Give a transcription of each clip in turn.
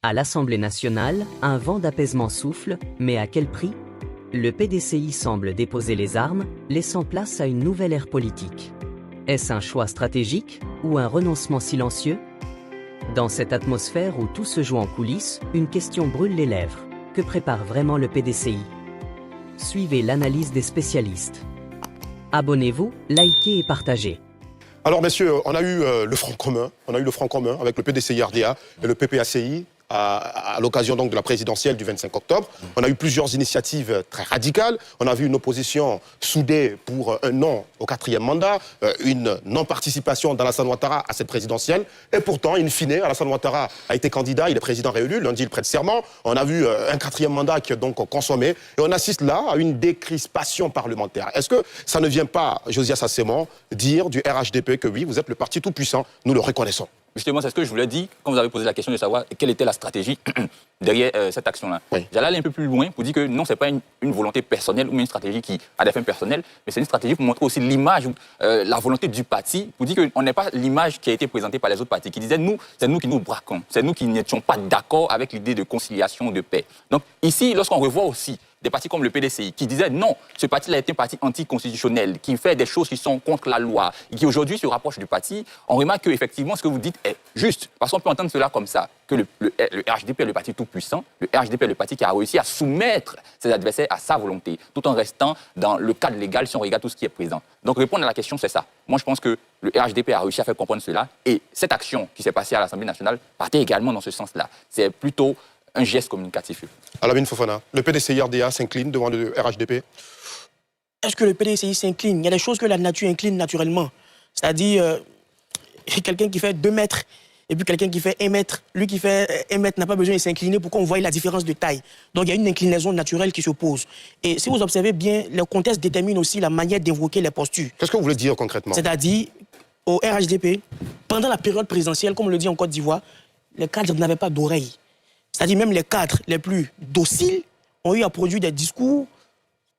À l'Assemblée nationale, un vent d'apaisement souffle, mais à quel prix? Le PDCI semble déposer les armes, laissant place à une nouvelle ère politique. Est-ce un choix stratégique ou un renoncement silencieux? Dans cette atmosphère où tout se joue en coulisses, une question brûle les lèvres. Que prépare vraiment le PDCI? Suivez l'analyse des spécialistes. Abonnez-vous, likez et partagez. Alors messieurs, on a eu le front commun, avec le PDCI-RDA et le PPACI à l'occasion donc de la présidentielle du 25 octobre. On a eu plusieurs initiatives très radicales. On a vu une opposition soudée pour un non au 4e mandat, une non-participation d'Alassane Ouattara à cette présidentielle. Et pourtant, in fine, Alassane Ouattara a été candidat, il est président réélu. Lundi, il prête serment. On a vu un 4e mandat qui est donc consommé. Et on assiste là à une décrispation parlementaire. Est-ce que ça ne vient pas, Josias Asseyman, dire du RHDP que oui, vous êtes le parti tout-puissant, nous le reconnaissons? Justement, c'est ce que je voulais dire quand vous avez posé la question de savoir quelle était la stratégie derrière cette action-là. Oui. J'allais aller un peu plus loin pour dire que non, ce n'est pas une volonté personnelle ou une stratégie qui a des fins personnelles, mais c'est une stratégie pour montrer aussi l'image, la volonté du parti, pour dire qu'on n'est pas l'image qui a été présentée par les autres partis, qui disaient nous, c'est nous qui nous braquons, c'est nous qui n'étions pas d'accord avec l'idée de conciliation, de paix. Donc ici, lorsqu'on revoit aussi des partis comme le PDCI, qui disaient non, ce parti-là est un parti anticonstitutionnel, qui fait des choses qui sont contre la loi, et qui aujourd'hui se rapproche du parti, on remarque qu'effectivement, ce que vous dites est juste. Parce qu'on peut entendre cela comme ça, que le RHDP est le parti tout-puissant, le RHDP est le parti qui a réussi à soumettre ses adversaires à sa volonté, tout en restant dans le cadre légal si on regarde tout ce qui est présent. Donc répondre à la question, c'est ça. Moi, je pense que le RHDP a réussi à faire comprendre cela, et cette action qui s'est passée à l'Assemblée nationale partait également dans ce sens-là. C'est plutôt un geste communicatif. Alamine Fofana, le PDCI-RDA s'incline devant le RHDP? Est-ce que le PDCI s'incline? Il y a des choses que la nature incline naturellement. C'est-à-dire, quelqu'un qui fait 2 mètres et puis quelqu'un qui fait 1 mètre. Lui qui fait 1 mètre n'a pas besoin de s'incliner pour qu'on voie la différence de taille. Donc il y a une inclinaison naturelle qui s'oppose. Et si vous observez bien, le contexte détermine aussi la manière d'invoquer les postures. Qu'est-ce que vous voulez dire concrètement? C'est-à-dire, au RHDP, pendant la période présidentielle, comme on le dit en Côte d'Ivoire, les cadres n'avaient pas d'oreilles. C'est-à-dire même les cadres les plus dociles ont eu à produire des discours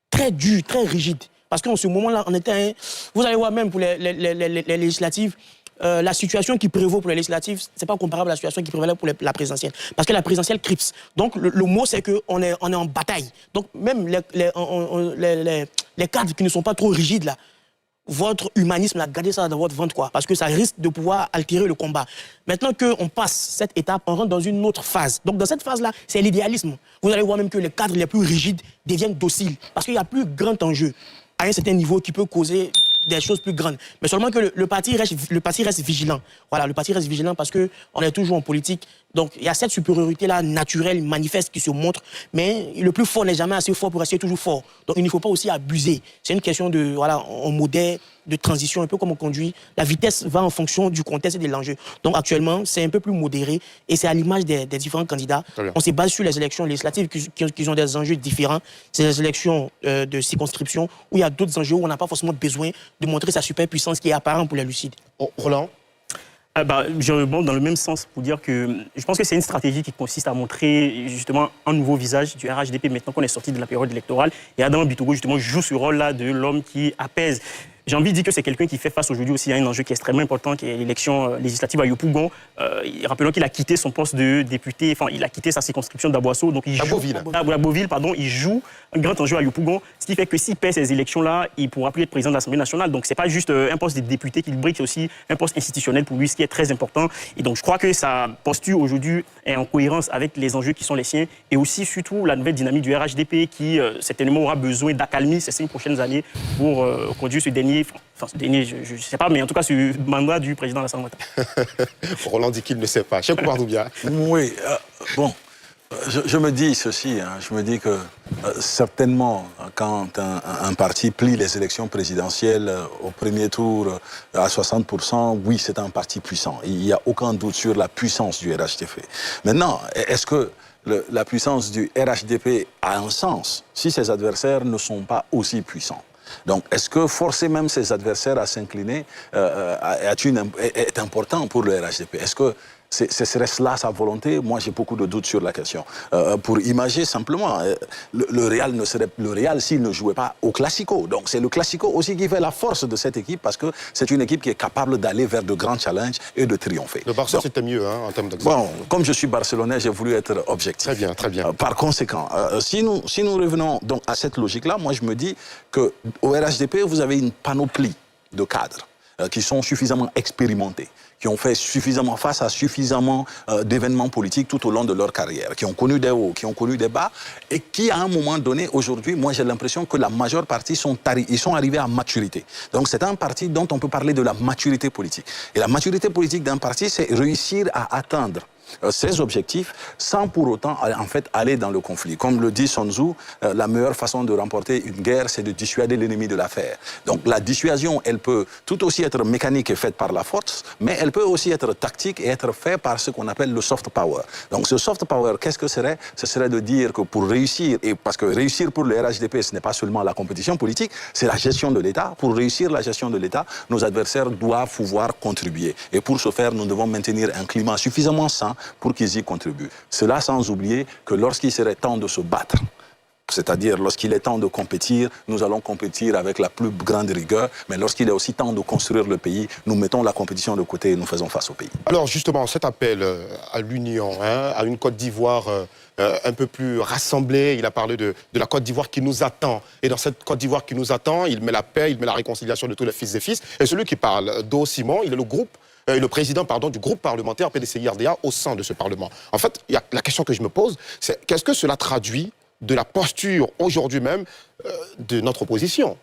très durs, très rigides. Parce qu'en ce moment-là, on était... Vous allez voir même pour les législatives, la situation qui prévaut pour les législatives, ce n'est pas comparable à la situation qui prévalait pour la présidentielle. Parce que la présidentielle cripse. Donc le mot, c'est qu'on est en bataille. Donc même les cadres qui ne sont pas trop rigides, là, votre humanisme, là, gardez ça dans votre ventre, quoi, parce que ça risque de pouvoir altérer le combat. Maintenant qu'on passe cette étape, on rentre dans une autre phase. Donc dans cette phase-là, c'est l'idéalisme. Vous allez voir même que les cadres les plus rigides deviennent dociles, parce qu'il y a plus grand enjeu à un certain niveau qui peut causer des choses plus grandes. Mais seulement que le parti reste vigilant. Voilà, le parti reste vigilant parce qu'on est toujours en politique. Donc, il y a cette supériorité-là naturelle, manifeste, qui se montre. Mais le plus fort n'est jamais assez fort pour rester toujours fort. Donc, il ne faut pas aussi abuser. C'est une question de, voilà, en modèle de transition, un peu comme on conduit. La vitesse va en fonction du contexte et de l'enjeu. Donc, actuellement, c'est un peu plus modéré. Et c'est à l'image des différents candidats. On se base sur les élections législatives qui ont des enjeux différents. C'est les élections de circonscription où il y a d'autres enjeux où on n'a pas forcément besoin de montrer sa superpuissance qui est apparente pour les lucides. Oh, Roland? Je rebondis dans le même sens pour dire que je pense que c'est une stratégie qui consiste à montrer justement un nouveau visage du RHDP maintenant qu'on est sorti de la période électorale. Et Adama Bitogo justement joue ce rôle-là de l'homme qui apaise. J'ai envie de dire que c'est quelqu'un qui fait face aujourd'hui aussi à un enjeu qui est extrêmement important, qui est l'élection législative à Yopougon. Rappelons qu'il a quitté son poste de député, enfin, il a quitté sa circonscription d'Aboasso. Donc il joue à Beauville, pardon, il joue un grand enjeu à Yopougon, ce qui fait que s'il perd ces élections-là, il ne pourra plus être président de l'Assemblée nationale. Donc c'est pas juste un poste de député qu'il brique, c'est aussi un poste institutionnel pour lui, ce qui est très important. Et donc je crois que sa posture aujourd'hui est en cohérence avec les enjeux qui sont les siens et aussi surtout la nouvelle dynamique du RHDP qui certainement aura besoin d'accalmie ces 5 prochaines années pour conduire ce dernier, je ne sais pas, mais en tout cas, ce mandat du président Alassane Ouattara. Roland dit qu'il ne sait pas. Cheikh Oumar Doumbia. Oui, bon, je me dis ceci, hein, je me dis que certainement, quand un parti plie les élections présidentielles au premier tour à 60%, oui, c'est un parti puissant. Il n'y a aucun doute sur la puissance du RHDP. Maintenant, est-ce que la puissance du RHDP a un sens si ses adversaires ne sont pas aussi puissants? Donc, est-ce que forcer même ses adversaires à s'incliner est important pour le RHDP? Est-ce que ce serait cela sa volonté? Moi, j'ai beaucoup de doutes sur la question. Pour imager simplement, le Real s'il ne jouait pas au Classico. Donc c'est le Classico aussi qui fait la force de cette équipe parce que c'est une équipe qui est capable d'aller vers de grands challenges et de triompher. Le Barça, c'était mieux en termes d'exemple. Bon, comme je suis barcelonais, j'ai voulu être objectif. Très bien, très bien. Par conséquent, si nous revenons donc à cette logique-là, moi je me dis qu'au RHDP, vous avez une panoplie de cadres qui sont suffisamment expérimentés, qui ont fait suffisamment face à suffisamment d'événements politiques tout au long de leur carrière, qui ont connu des hauts, qui ont connu des bas, et qui, à un moment donné, aujourd'hui, moi j'ai l'impression que la majeure partie sont arrivés à maturité. Donc c'est un parti dont on peut parler de la maturité politique. Et la maturité politique d'un parti, c'est réussir à atteindre ses objectifs sans pour autant en fait aller dans le conflit. Comme le dit Sun Tzu, la meilleure façon de remporter une guerre, c'est de dissuader l'ennemi de la faire. Donc la dissuasion, elle peut tout aussi être mécanique et faite par la force, mais elle peut aussi être tactique et être faite par ce qu'on appelle le soft power. Donc ce soft power, qu'est-ce que serait? Ce serait de dire que pour réussir, et parce que réussir pour le RHDP, ce n'est pas seulement la compétition politique, c'est la gestion de l'État. Pour réussir la gestion de l'État, nos adversaires doivent pouvoir contribuer. Et pour ce faire, nous devons maintenir un climat suffisamment sain pour qu'ils y contribuent. Cela sans oublier que lorsqu'il serait temps de se battre, c'est-à-dire lorsqu'il est temps de compétir, nous allons compétir avec la plus grande rigueur, mais lorsqu'il est aussi temps de construire le pays, nous mettons la compétition de côté et nous faisons face au pays. Alors justement, cet appel à l'union, à une Côte d'Ivoire un peu plus rassemblée, il a parlé de la Côte d'Ivoire qui nous attend. Et dans cette Côte d'Ivoire qui nous attend, il met la paix, il met la réconciliation de tous les fils et fils. Et celui qui parle, Do Simon, il est le président du groupe parlementaire PDCI-RDA au sein de ce Parlement. En fait, la question que je me pose, c'est qu'est-ce que cela traduit de la posture aujourd'hui même de notre opposition?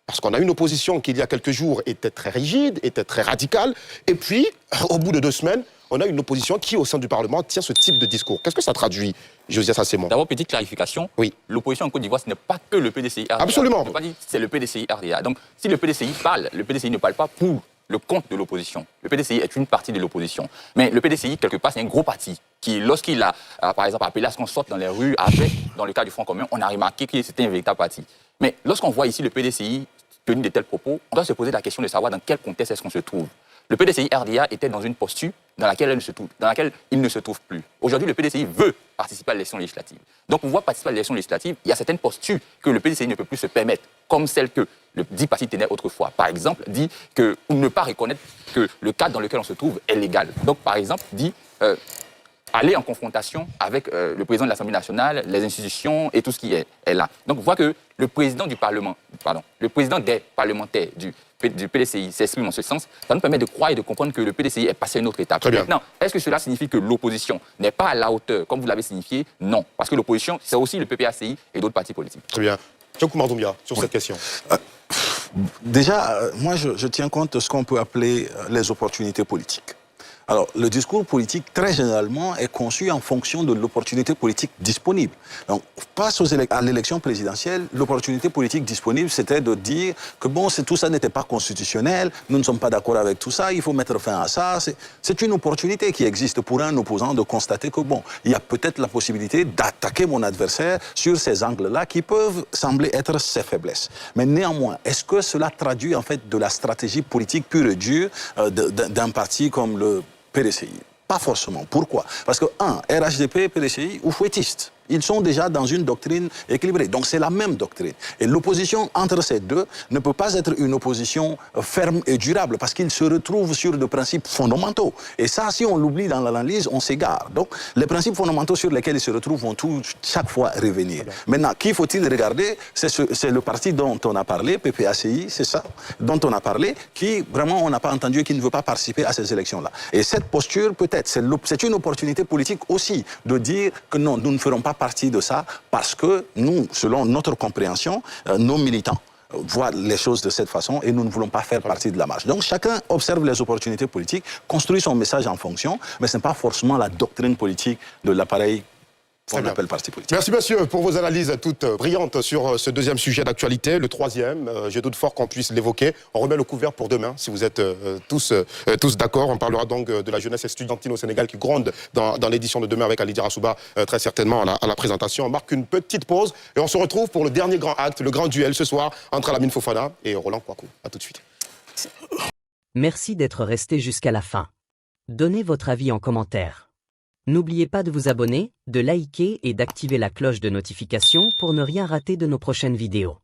Parce qu'on a une opposition qui, il y a quelques jours, était très rigide, était très radicale, et puis, au bout de 2 semaines, on a une opposition qui, au sein du Parlement, tient ce type de discours. Qu'est-ce que ça traduit, Josias Assemon? D'abord, petite clarification. Oui. L'opposition en Côte d'Ivoire, ce n'est pas que le PDCI-RDA. Absolument. Je ne peux pas dire que c'est le PDCI-RDA. Donc, si le PDCI parle, le PDCI ne parle pas pour le compte de l'opposition. Le PDCI est une partie de l'opposition. Mais le PDCI, quelque part, c'est un gros parti qui, lorsqu'il a, par exemple, appelé à ce qu'on sorte dans les rues avec, dans le cas du Front commun, on a remarqué que c'était un véritable parti. Mais lorsqu'on voit ici le PDCI tenir de tels propos, on doit se poser la question de savoir dans quel contexte est-ce qu'on se trouve. Le PDCI-RDA était dans une posture dans laquelle il ne se trouve plus. Aujourd'hui, le PDCI veut participer à l'élection législative. Donc, pour pouvoir participer à l'élection législative, il y a certaines postures que le PDCI ne peut plus se permettre, comme celle que le dit parti tenait autrefois. Par exemple, dit que, ou ne pas reconnaître que le cadre dans lequel on se trouve est légal. Donc, par exemple, dit aller en confrontation avec le président de l'Assemblée nationale, les institutions et tout ce qui est là. Donc, on voit que le président du Parlement, le président des parlementaires du PDCI s'exprime en ce sens, ça nous permet de croire et de comprendre que le PDCI est passé à une autre étape. Maintenant, est-ce que cela signifie que l'opposition n'est pas à la hauteur, comme vous l'avez signifié? Non. Parce que l'opposition, c'est aussi le PPACI et d'autres partis politiques. Très bien. Tchokou Mardoumbia, sur cette question. Déjà, moi, je tiens compte de ce qu'on peut appeler les opportunités politiques. Alors, le discours politique, très généralement, est conçu en fonction de l'opportunité politique disponible. Donc, face à l'élection présidentielle, l'opportunité politique disponible, c'était de dire que bon, tout ça n'était pas constitutionnel, nous ne sommes pas d'accord avec tout ça, il faut mettre fin à ça. C'est une opportunité qui existe pour un opposant de constater que bon, il y a peut-être la possibilité d'attaquer mon adversaire sur ces angles-là qui peuvent sembler être ses faiblesses. Mais néanmoins, est-ce que cela traduit en fait de la stratégie politique pure et dure d'un parti comme le PDCI? Pas forcément. Pourquoi? Parce que, RHDP, PDCI ou fouettistes, ils sont déjà dans une doctrine équilibrée. Donc c'est la même doctrine. Et l'opposition entre ces deux ne peut pas être une opposition ferme et durable parce qu'ils se retrouvent sur des principes fondamentaux. Et ça, si on l'oublie dans l'analyse, on s'égare. Donc les principes fondamentaux sur lesquels ils se retrouvent vont chaque fois revenir. Maintenant, qui faut-il regarder? C'est le parti dont on a parlé, PPACI, c'est ça, dont on a parlé, qui vraiment on n'a pas entendu, qui ne veut pas participer à ces élections-là. Et cette posture, peut-être, c'est une opportunité politique aussi de dire que non, nous ne ferons pas partie de ça parce que nous, selon notre compréhension, nos militants voient les choses de cette façon et nous ne voulons pas faire partie de la marche. Donc chacun observe les opportunités politiques, construit son message en fonction, mais ce n'est pas forcément la doctrine politique de l'appareil qu'on appelle parti politique. Merci messieurs pour vos analyses toutes brillantes sur ce deuxième sujet d'actualité. Le troisième, je doute fort qu'on puisse l'évoquer. On remet le couvert pour demain, si vous êtes tous d'accord. On parlera donc de la jeunesse estudiantine au Sénégal qui gronde dans l'édition de demain avec Ali Dirasouba, très certainement à la présentation. On marque une petite pause et on se retrouve pour le dernier grand acte, le grand duel ce soir entre Alamine Fofana et Roland Kouakou. A tout de suite. Merci d'être resté jusqu'à la fin. Donnez votre avis en commentaire. N'oubliez pas de vous abonner, de liker et d'activer la cloche de notification pour ne rien rater de nos prochaines vidéos.